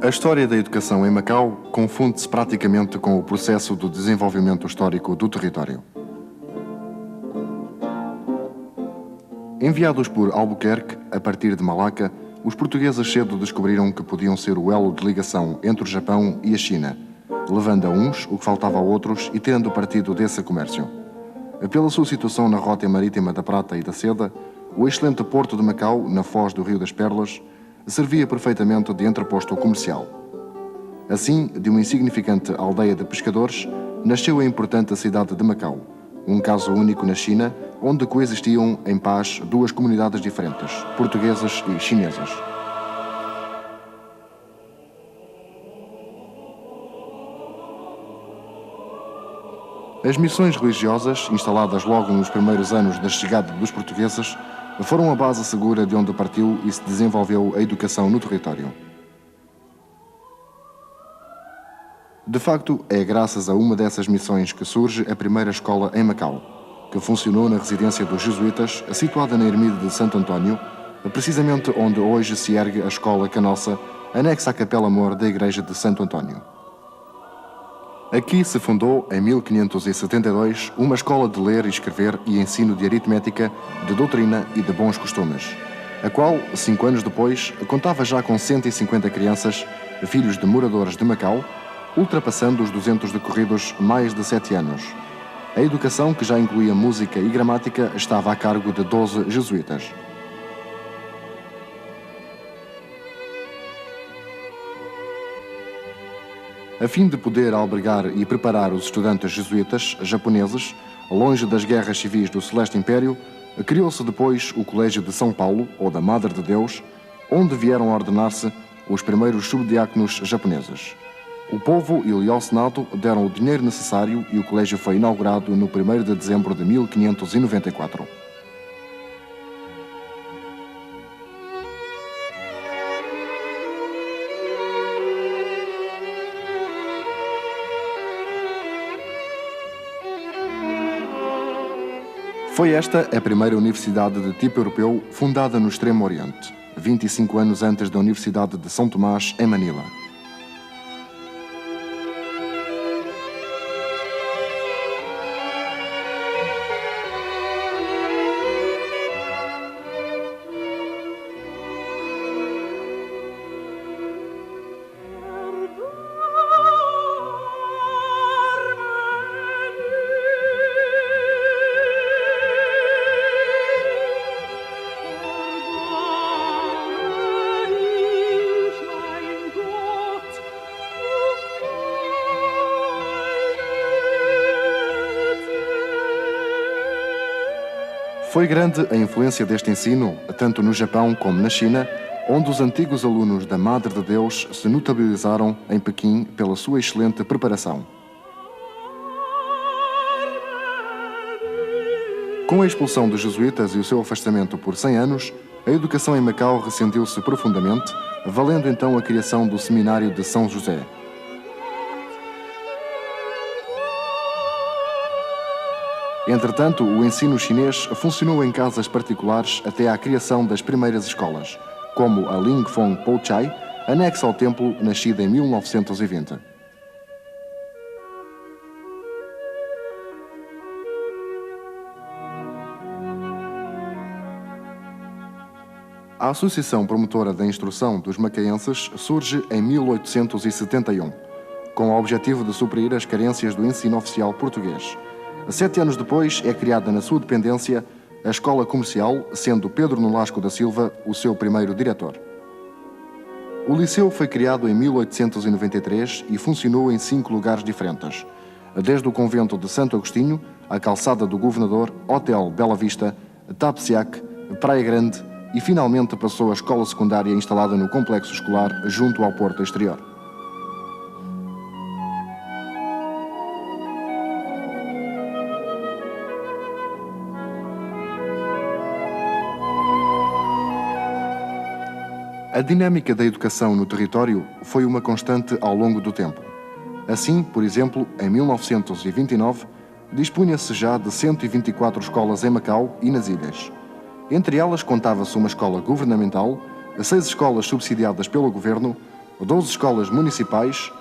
A história da educação em Macau confunde-se praticamente com o processo do desenvolvimento histórico do território. Enviados por Albuquerque, a partir de Malaca, os portugueses cedo descobriram que podiam ser o elo de ligação entre o Japão e a China, levando a uns o que faltava a outros e tirando partido desse comércio. Pela sua situação na rota marítima da Prata e da Seda, o excelente porto de Macau, na foz do Rio das Perlas, servia perfeitamente de entreposto comercial. Assim, de uma insignificante aldeia de pescadores, nasceu a importante cidade de Macau, um caso único na China, onde coexistiam em paz duas comunidades diferentes, portuguesas e chinesas. As missões religiosas, instaladas logo nos primeiros anos da chegada dos portugueses, foram a base segura de onde partiu e se desenvolveu a educação no território. De facto, é graças a uma dessas missões que surge a primeira escola em Macau, que funcionou na residência dos jesuítas, situada na ermida de Santo Antônio, precisamente onde hoje se ergue a escola Canossa, anexa à Capela Mor da Igreja de Santo Antônio. Aqui se fundou, em 1572, uma escola de ler e escrever e ensino de aritmética, de doutrina e de bons costumes, a qual, 5 anos depois, contava já com 150 crianças, filhos de moradores de Macau, ultrapassando os 200 decorridos mais de 7 anos. A educação, que já incluía música e gramática, estava a cargo de 12 jesuítas. A fim de poder albergar e preparar os estudantes jesuítas japoneses, longe das guerras civis do Celeste Império, criou-se depois o Colégio de São Paulo, ou da Madre de Deus, onde vieram a ordenar-se os primeiros subdiáconos japoneses. O povo e o Senado deram o dinheiro necessário e o colégio foi inaugurado no 1º de dezembro de 1594. Foi esta a primeira universidade de tipo europeu fundada no Extremo Oriente, 25 anos antes da Universidade de São Tomás, em Manila. Foi grande a influência deste ensino, tanto no Japão como na China, onde os antigos alunos da Madre de Deus se notabilizaram em Pequim pela sua excelente preparação. Com a expulsão dos jesuítas e o seu afastamento por 100 anos, a educação em Macau ressentiu-se profundamente, valendo então a criação do Seminário de São José. Entretanto, o ensino chinês funcionou em casas particulares até à criação das primeiras escolas, como a Ling Fong Po Chai, anexa ao templo, nascida em 1920. A Associação Promotora da Instrução dos Macaenses surge em 1871, com o objetivo de suprir as carências do ensino oficial português. 7 anos depois é criada na sua dependência a Escola Comercial, sendo Pedro Nolasco da Silva o seu primeiro diretor. O liceu foi criado em 1893 e funcionou em 5 lugares diferentes, desde o convento de Santo Agostinho, a calçada do Governador, Hotel Bela Vista, Tapsiac, Praia Grande e finalmente passou à escola secundária instalada no complexo escolar junto ao porto exterior. A dinâmica da educação no território foi uma constante ao longo do tempo. Assim, por exemplo, em 1929, dispunha-se já de 124 escolas em Macau e nas ilhas. Entre elas contava-se uma escola governamental, 6 escolas subsidiadas pelo governo, 12 escolas municipais,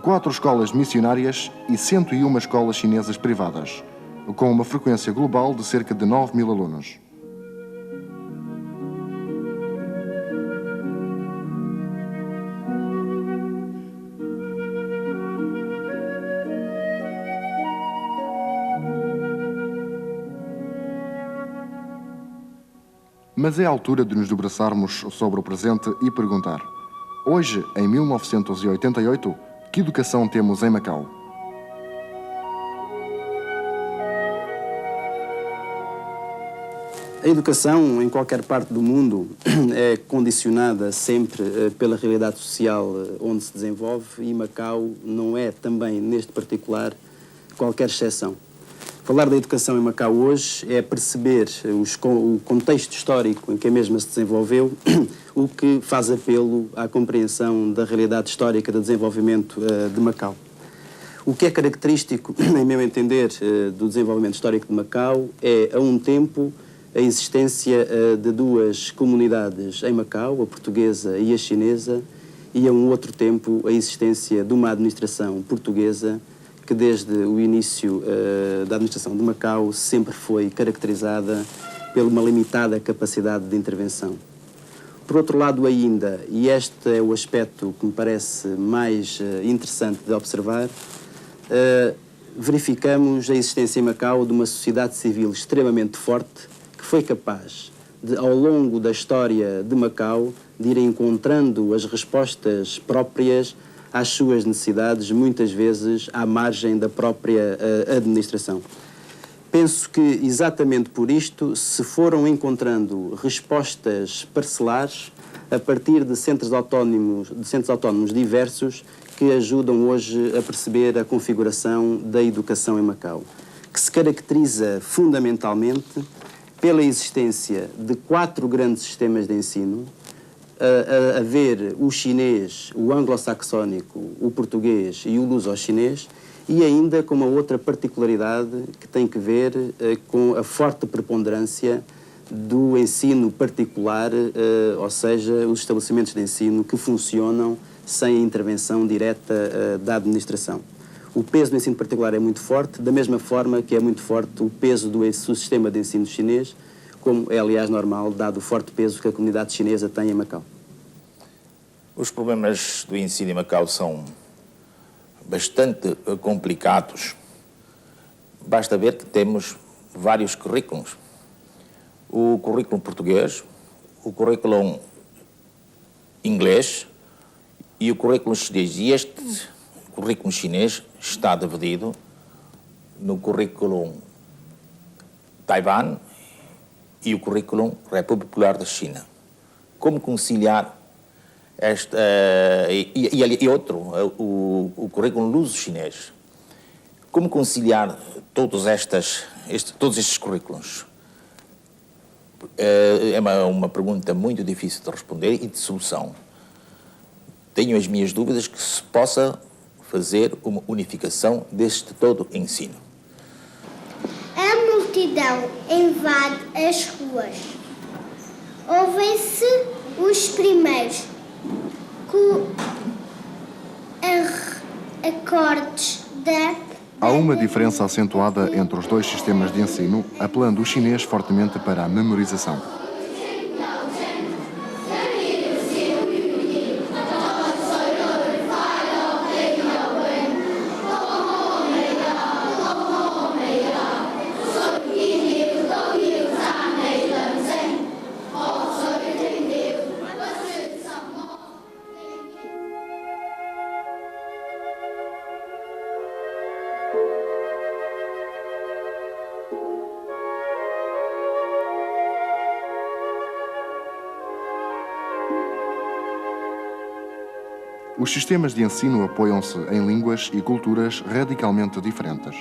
4 escolas missionárias e 101 escolas chinesas privadas, com uma frequência global de cerca de 9.000 alunos. Mas é a altura de nos debruçarmos sobre o presente e perguntar: hoje, em 1988, que educação temos em Macau? A educação em qualquer parte do mundo é condicionada sempre pela realidade social onde se desenvolve e Macau não é também, neste particular, qualquer exceção. Falar da educação em Macau hoje é perceber o contexto histórico em que a mesma se desenvolveu, o que faz apelo à compreensão da realidade histórica de desenvolvimento de Macau. O que é característico, em meu entender, do desenvolvimento histórico de Macau é, a um tempo, a existência de duas comunidades em Macau, a portuguesa e a chinesa, e a um outro tempo a existência de uma administração portuguesa que desde o início da administração de Macau sempre foi caracterizada por uma limitada capacidade de intervenção. Por outro lado ainda, e este é o aspecto que me parece mais interessante de observar, verificamos a existência em Macau de uma sociedade civil extremamente forte que foi capaz de, ao longo da história de Macau, de ir encontrando as respostas próprias às suas necessidades, muitas vezes à margem da própria administração. Penso que, exatamente por isto, se foram encontrando respostas parcelares a partir de centros autónomos diversos que ajudam hoje a perceber a configuração da educação em Macau, que se caracteriza fundamentalmente pela existência de 4 grandes sistemas de ensino, a ver o chinês, o anglo-saxónico, o português e o luso-chinês, e ainda com uma outra particularidade que tem que ver com a forte preponderância do ensino particular, ou seja, os estabelecimentos de ensino que funcionam sem a intervenção direta da administração. O peso do ensino particular é muito forte, da mesma forma que é muito forte o peso do sistema de ensino chinês, como é, aliás, normal, dado o forte peso que a comunidade chinesa tem em Macau. Os problemas do ensino em Macau são bastante complicados. Basta ver que temos vários currículos. O currículo português, o currículo inglês e o currículo chinês. E este currículo chinês está dividido no currículo Taiwan e o currículo República Popular da China. Como conciliar esta e outro, o currículo luso-chinês? Como conciliar todos estes currículos? É uma pergunta muito difícil de responder e de solução. Tenho as minhas dúvidas que se possa fazer uma unificação deste todo ensino. A multidão invade as ruas. Ouvem-se os primeiros acordes da... Há uma diferença acentuada entre os dois sistemas de ensino, apelando o chinês fortemente para a memorização. Os sistemas de ensino apoiam-se em línguas e culturas radicalmente diferentes.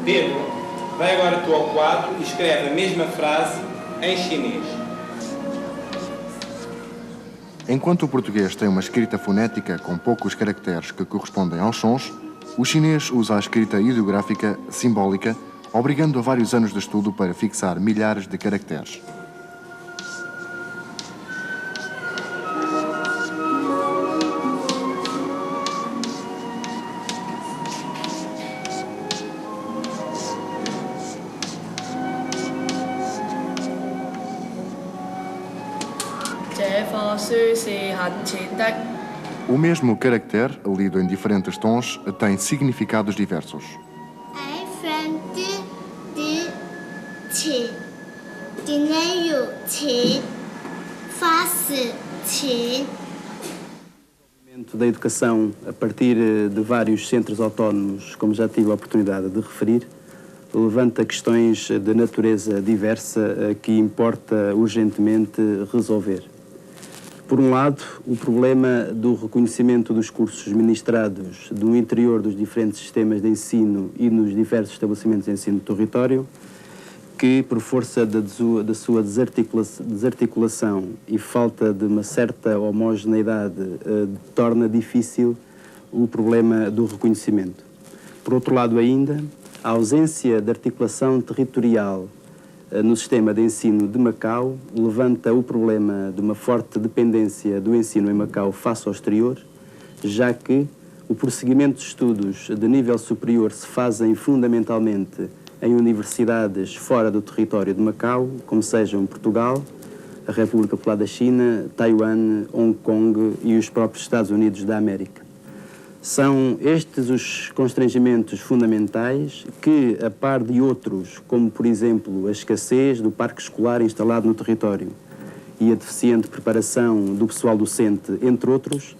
Pedro, vai agora tu ao quadro e escreve a mesma frase em chinês. Enquanto o português tem uma escrita fonética com poucos caracteres que correspondem aos sons, o chinês usa a escrita ideográfica simbólica, obrigando a vários anos de estudo para fixar milhares de caracteres. O mesmo caractere, lido em diferentes tons, tem significados diversos. Em frente de ti, dinheiro ti, face ti. Da educação a partir de vários centros autónomos, como já tive a oportunidade de referir, levanta questões de natureza diversa que importa urgentemente resolver. Por um lado, o problema do reconhecimento dos cursos ministrados no interior dos diferentes sistemas de ensino e nos diversos estabelecimentos de ensino do território, que, por força da sua desarticulação e falta de uma certa homogeneidade, torna difícil o problema do reconhecimento. Por outro lado ainda, a ausência de articulação territorial no sistema de ensino de Macau levanta o problema de uma forte dependência do ensino em Macau face ao exterior, já que o prosseguimento de estudos de nível superior se fazem fundamentalmente em universidades fora do território de Macau, como sejam Portugal, a República Popular da China, Taiwan, Hong Kong e os próprios Estados Unidos da América. São estes os constrangimentos fundamentais que, a par de outros, como por exemplo a escassez do parque escolar instalado no território e a deficiente preparação do pessoal docente, entre outros,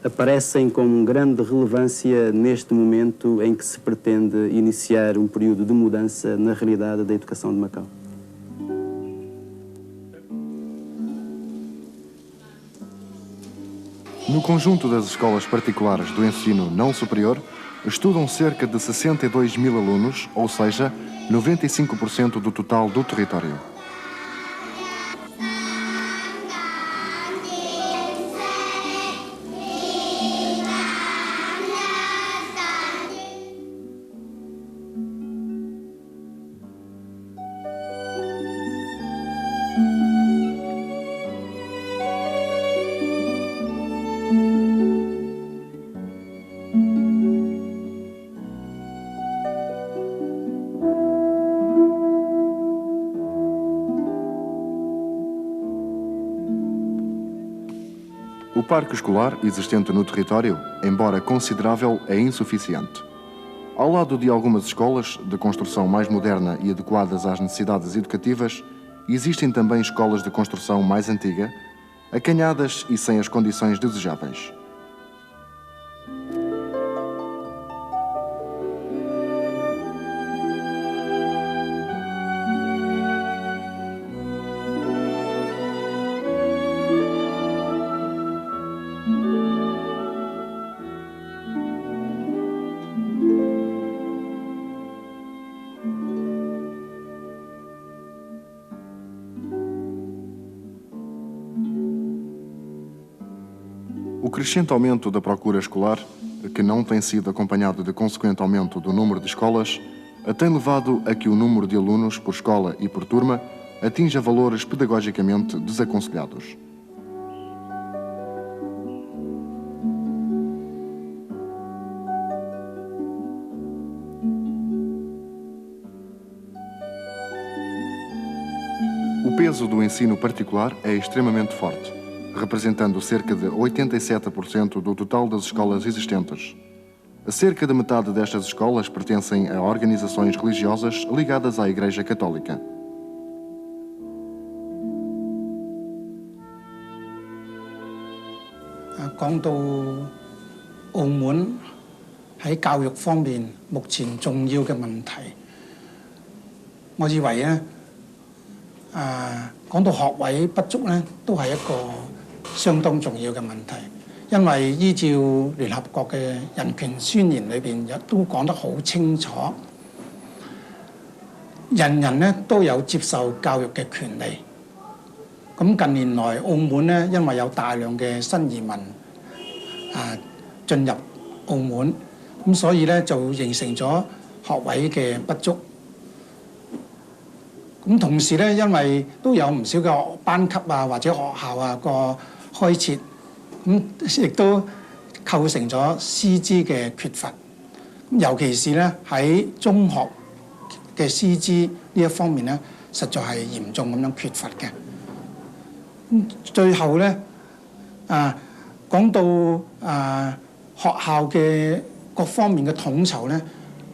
aparecem com grande relevância neste momento em que se pretende iniciar um período de mudança na realidade da educação de Macau. No conjunto das escolas particulares do ensino não superior, estudam cerca de 62 mil alunos, ou seja, 95% do total do território. O parque escolar existente no território, embora considerável, é insuficiente. Ao lado de algumas escolas, de construção mais moderna e adequadas às necessidades educativas, existem também escolas de construção mais antiga, acanhadas e sem as condições desejáveis. O crescente aumento da procura escolar, que não tem sido acompanhado de consequente aumento do número de escolas, tem levado a que o número de alunos por escola e por turma atinja valores pedagogicamente desaconselhados. O peso do ensino particular é extremamente forte, representando cerca de 87% do total das escolas existentes. Cerca de metade destas escolas pertencem a organizações religiosas ligadas à Igreja Católica. Nói到澳門喺教育方面目前重要嘅問題，我以為咧，講到學位不足咧，都係一個相當重要嘅問題，因為依照聯合國嘅人權宣言裏邊亦都講得好清楚，人人咧都有接受教育嘅權利。咁近年來澳門咧，因為有大量嘅新移民進入澳門，咁所以咧就形成咗學位嘅不足。咁同時咧，因為都有唔少嘅班級啊或者學校啊個開設，咁亦都構成咗師資嘅缺乏。尤其是咧喺中學嘅師資呢一方面咧，實在係嚴重咁樣缺乏嘅。最後咧講到學校嘅各方面嘅統籌咧，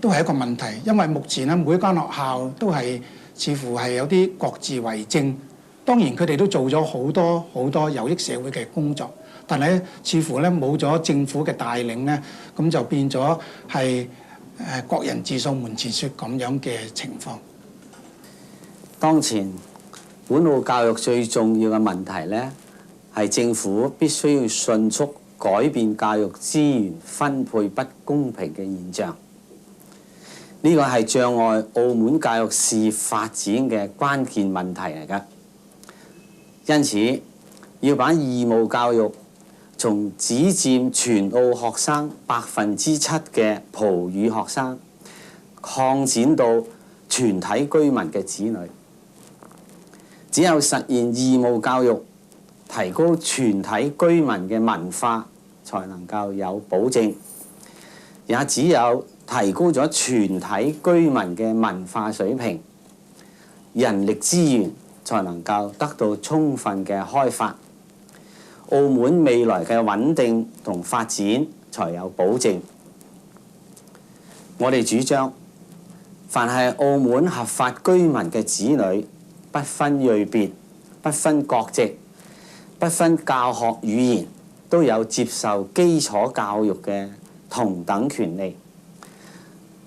都係一個問題，因為目前咧每一間學校都係似乎係有啲各自為政。當然佢哋都做咗好多有益社會嘅工作，但係似乎咧冇咗政府嘅帶領咧，咁就變咗係各人自掃門前雪咁樣嘅情況。當前本澳教育最重要嘅問題咧，係政府必須要迅速改變教育資源分配不公平嘅現象。呢個係障礙澳門教育事業發展嘅關鍵問題嚟㗎。因此，要把義務教育從只佔全澳學生7%嘅葡語學生，擴展到全體居民嘅子女。只有實現義務教育，提高全體居民嘅文化，才能夠有保證。也只有提高咗全體居民嘅文化水平，人力資源才能夠得到充分嘅開發，澳門未來嘅穩定同發展才有保證。我哋主張，凡係澳門合法居民嘅子女，不分裔別、不分國籍、不分教學語言，都有接受基礎教育嘅同等權利。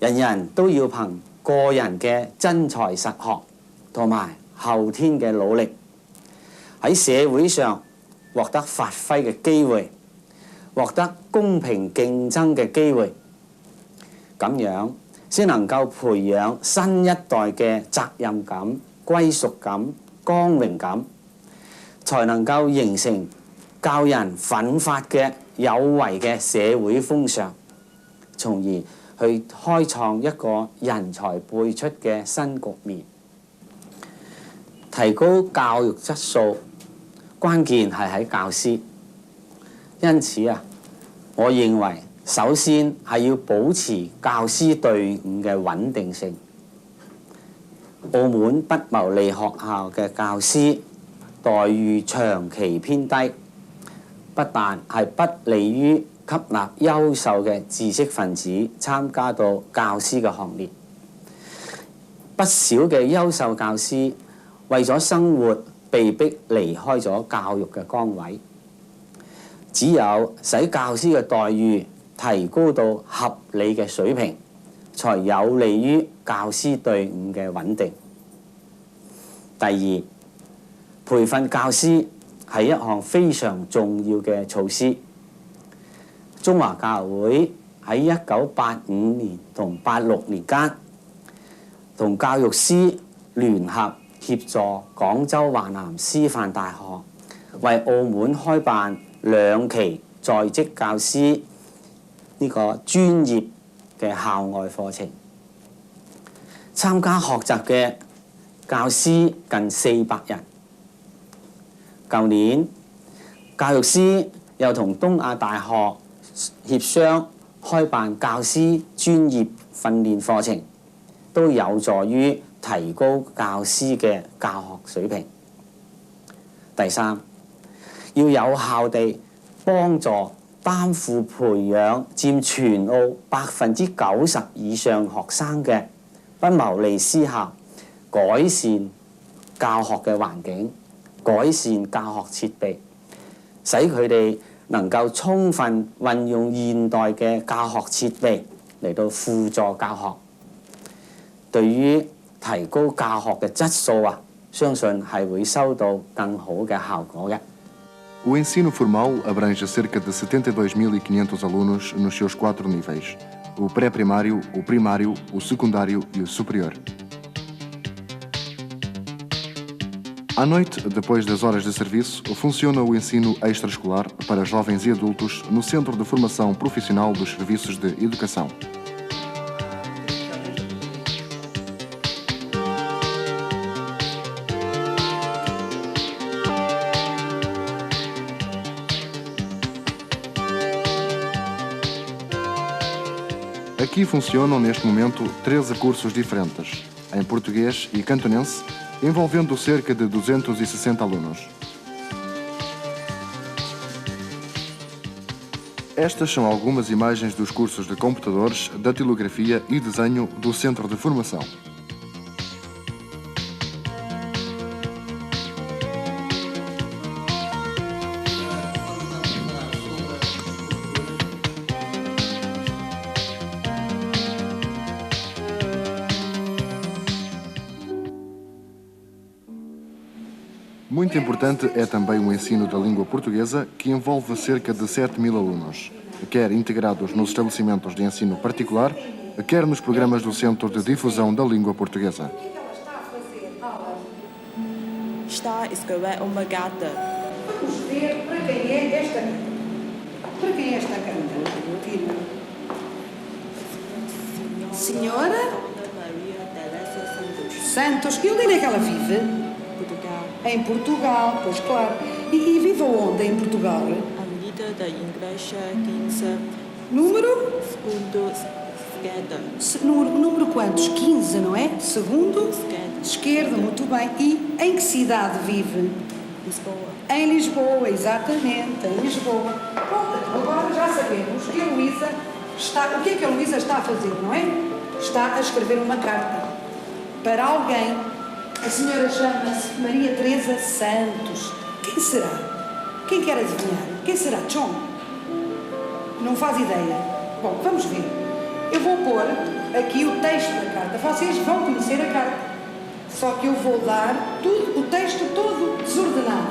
人人都要憑個人嘅真才實學同埋後天嘅努力，喺社會上獲得發揮嘅機會，獲得公平競爭嘅機會，咁樣先能夠培養新一代嘅責任感、歸屬感、光榮感，才能夠形成教人奮發嘅有為嘅社會風尚，從而去開創一個人才輩出嘅新局面。提高教育質素，關鍵係喺教師。因此我認為首先係要保持教師隊伍嘅穩定性。澳門不牟利學校嘅教師待遇長期偏低，不但係不利於吸納優秀嘅知識分子參加到教師嘅行列，不少嘅優秀教師為咗生活被迫離開咗教育嘅崗位。只有使教師嘅待遇提高到合理嘅水平，才有利於教師隊伍嘅穩定。第二，培訓教師係一項非常重要嘅措施。中華教會喺1985年同86年間，同教育司聯合協助廣州華南師範大學為澳門開辦2期在職教師呢個專業嘅校外課程，參加學習嘅教師近400人。舊年教育司又同東亞大學協商開辦教師專業訓練課程，都有助於提高教師嘅教學水平。第三，要有效地幫助擔負培養佔全澳90%以上學生嘅不牟利私校，改善教學嘅環境，改善教學設備，使佢哋能夠充分運用現代嘅教學設備嚟到輔助教學。對於提高教學嘅質素相信係會收到更好嘅效果嘅。O ensino formal abrange cerca de 72.500 alunos nos seus 4 níveis: o pré-primário, o primário, o secundário e o superior. À noite, depois das horas de serviço, funciona o ensino extraescolar para jovens e adultos no Centro de Formação Profissional dos Serviços de Educação. Aqui funcionam, neste momento, 13 cursos diferentes, em português e cantonense, envolvendo cerca de 260 alunos. Estas são algumas imagens dos cursos de computadores, datilografia e desenho do Centro de Formação. Muito importante é também o ensino da língua portuguesa, que envolve cerca de 7.000 alunos, quer integrados nos estabelecimentos de ensino particular, quer nos programas do Centro de Difusão da Língua Portuguesa. Está a escrever uma carta. Vamos ver para quem é esta carta. Para quem é esta carta? Senhora Maria Teresa Santos. Santos. E onde é que ela vive? Portugal. Em Portugal, pois claro. E vive onde em Portugal? Avenida da Igreja 15, Número? segundo esquerda. Número quantos? 15, não é? Segundo? Esquerda. Esquerda, muito bem. E em que cidade vive? Lisboa. Em Lisboa, exatamente, em Lisboa. Bom, agora já sabemos que a Luísa está... O que é que a Luísa está a fazer, não é? Está a escrever uma carta para alguém. A senhora chama-se Maria Teresa Santos. Quem será? Quem quer adivinhar? Quem será? John? Não faz ideia. Bom, vamos ver. Eu vou pôr aqui o texto da carta. Vocês vão conhecer a carta. Só que eu vou dar tudo, o texto todo desordenado.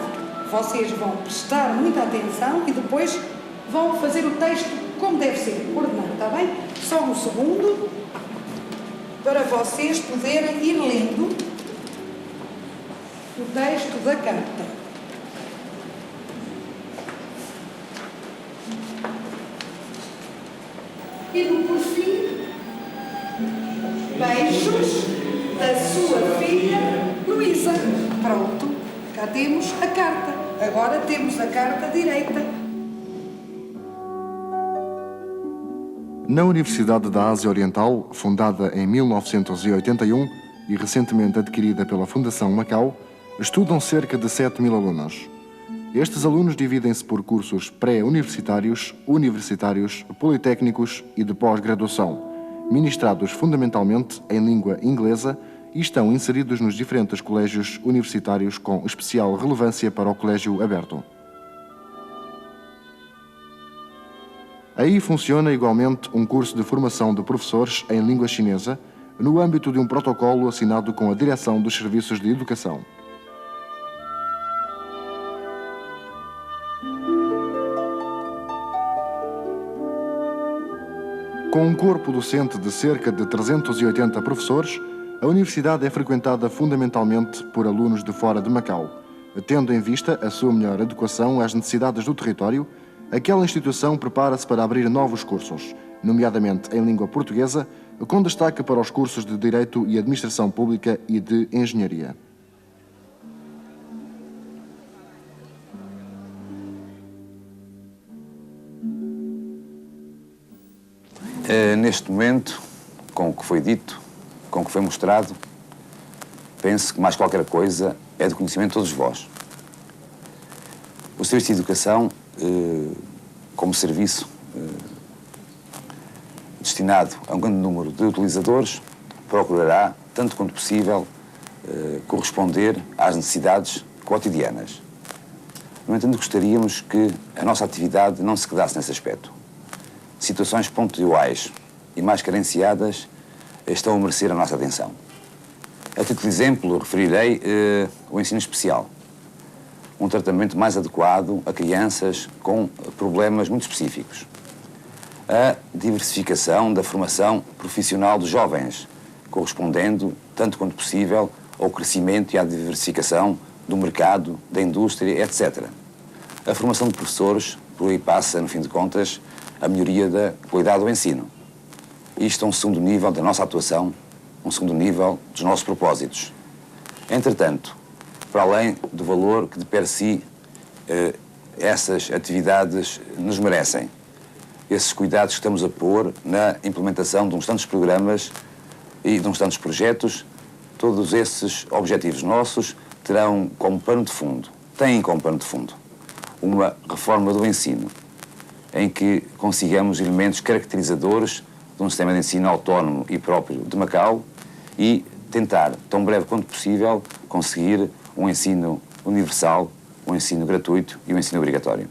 Vocês vão prestar muita atenção e depois vão fazer o texto como deve ser, ordenado, está bem? Só um segundo para vocês poderem ir lendo o texto da carta. E no por fim, beijos da sua filha Luísa. Pronto, cá temos a carta. Agora temos a carta direita. Na Universidade da Ásia Oriental, fundada em 1981 e recentemente adquirida pela Fundação Macau, estudam cerca de 7.000 alunos. Estes alunos dividem-se por cursos pré-universitários, universitários, politécnicos e de pós-graduação, ministrados fundamentalmente em língua inglesa e estão inseridos nos diferentes colégios universitários com especial relevância para o Colégio Aberto. Aí funciona igualmente um curso de formação de professores em língua chinesa, no âmbito de um protocolo assinado com a Direção dos Serviços de Educação. Com um corpo docente de cerca de 380 professores, a universidade é frequentada fundamentalmente por alunos de fora de Macau. Tendo em vista a sua melhor adequação às necessidades do território, aquela instituição prepara-se para abrir novos cursos, nomeadamente em língua portuguesa, com destaque para os cursos de Direito e Administração Pública e de Engenharia. Neste momento, com o que foi dito, com o que foi mostrado, penso que mais qualquer coisa é de conhecimento de todos vós. O Serviço de Educação, como serviço destinado a um grande número de utilizadores, procurará, tanto quanto possível, corresponder às necessidades cotidianas. No entanto, gostaríamos que a nossa atividade não se quedasse nesse aspecto. Situações pontuais e mais carenciadas estão a merecer a nossa atenção. A título de exemplo, referirei o ensino especial, um tratamento mais adequado a crianças com problemas muito específicos. A diversificação da formação profissional dos jovens, correspondendo, tanto quanto possível, ao crescimento e à diversificação do mercado, da indústria, etc. A formação de professores, por aí passa, no fim de contas, a melhoria da qualidade do ensino. Isto é um segundo nível da nossa atuação, um segundo nível dos nossos propósitos. Entretanto, para além do valor que de per si essas atividades nos merecem, esses cuidados que estamos a pôr na implementação de uns tantos programas e de uns tantos projetos, todos esses objetivos nossos terão como pano de fundo, têm como pano de fundo, uma reforma do ensino, em que consigamos elementos caracterizadores de um sistema de ensino autónomo e próprio de Macau e tentar, tão breve quanto possível, conseguir um ensino universal, um ensino gratuito e um ensino obrigatório.